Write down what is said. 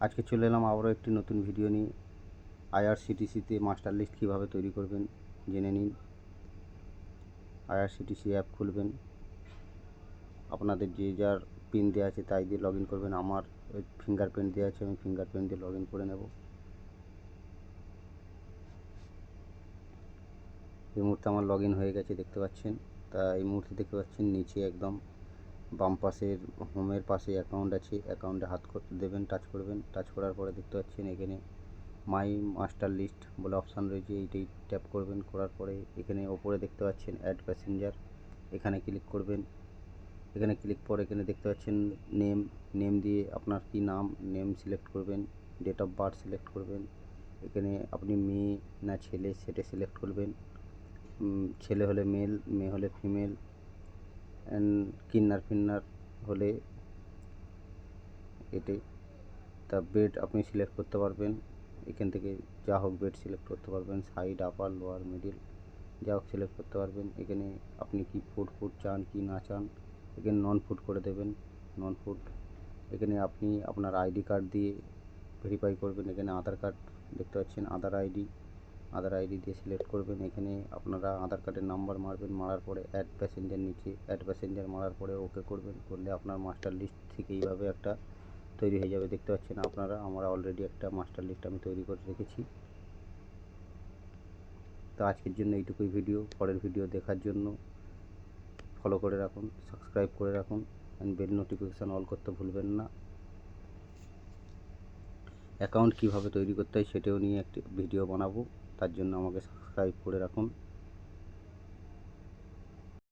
আজকে চলে এলাম আবারও একটি নতুন ভিডিও নিয়ে। আইআরসিটিসিতে মাস্টার লিস্ট কীভাবে তৈরি করবেন জেনে নিন। আইআরসিটিসি অ্যাপ খুলবেন, আপনাদের যে যার পিন দেওয়া আছে তাই দিয়ে লগ ইন করবেন। আমার ফিঙ্গারপ্রিন্ট দেওয়া আছে, আমি ফিঙ্গারপ্রিন্ট দিয়ে লগ ইন করে নেব। এই মুহূর্তে আমার লগ ইন হয়ে গেছে, দেখতে পাচ্ছেন। তা এই মুহূর্তে দেখতে পাচ্ছেন নিচে একদম বাম পাশের হোমের পাশে অ্যাকাউন্ট আছে, অ্যাকাউন্টে হাত করতে দেবেন, টাচ করবেন। টাচ করার পরে দেখতে পাচ্ছেন এখানে মাই মাস্টার লিস্ট বলে অপশান রয়েছে, এইটাই ট্যাপ করবেন। করার পরে এখানে ওপরে দেখতে পাচ্ছেন অ্যাড প্যাসেঞ্জার, এখানে ক্লিক করবেন। এখানে ক্লিক করে এখানে দেখতে পাচ্ছেন নেম দিয়ে আপনার কি নাম, নেম সিলেক্ট করবেন। ডেট অফ বার্থ সিলেক্ট করবেন। এখানে আপনি মেয়ে না ছেলে সেটা সিলেক্ট করবেন। ছেলে হলে মেল, মেয়ে হলে ফিমেল, কিন্নার হলে এতে তা বেড আপনি সিলেক্ট করতে পারবেন। এখান থেকে যা হোক বেড সিলেক্ট করতে পারবেন, সাইড, আপার, লোয়ার, মিডিল যা হোক সিলেক্ট করতে পারবেন। এখানে আপনি কি ফুড চান কি না চান, এখানে নন ফুড করে দেবেন, নন ফুড। এখানে আপনি আপনার আইডি কার্ড দিয়ে ভেরিফাই করবেন। এখানে আধার কার্ড দেখতে পাচ্ছেন, আধার আইডি দিয়ে সিলেক্ট করবেন। এখানে আপনারা আধার কার্ডের নাম্বার মারবেন, মারার পরে অ্যাড প্যাসেঞ্জার, নিচে অ্যাড প্যাসেঞ্জার মারার পরে ওকে করবেন। করলে আপনার মাস্টার লিস্ট থেকে এইভাবে একটা তৈরি হয়ে যাবে। দেখতে পাচ্ছেন আপনারা, আমরা অলরেডি একটা মাস্টার লিস্ট আমি তৈরি করে রেখেছি। তো আজকের জন্য এইটুকুই ভিডিও। পরের ভিডিও দেখার জন্য ফলো করে রাখুন, সাবস্ক্রাইব করে রাখুন, অ্যান্ড বেল নোটিফিকেশান অল করতে ভুলবেন না। অ্যাকাউন্ট কীভাবে তৈরি করতে হয় সেটাও নিয়ে একটি ভিডিও বানাবো, তার জন্য আমাকে সাবস্ক্রাইব করে রাখুন।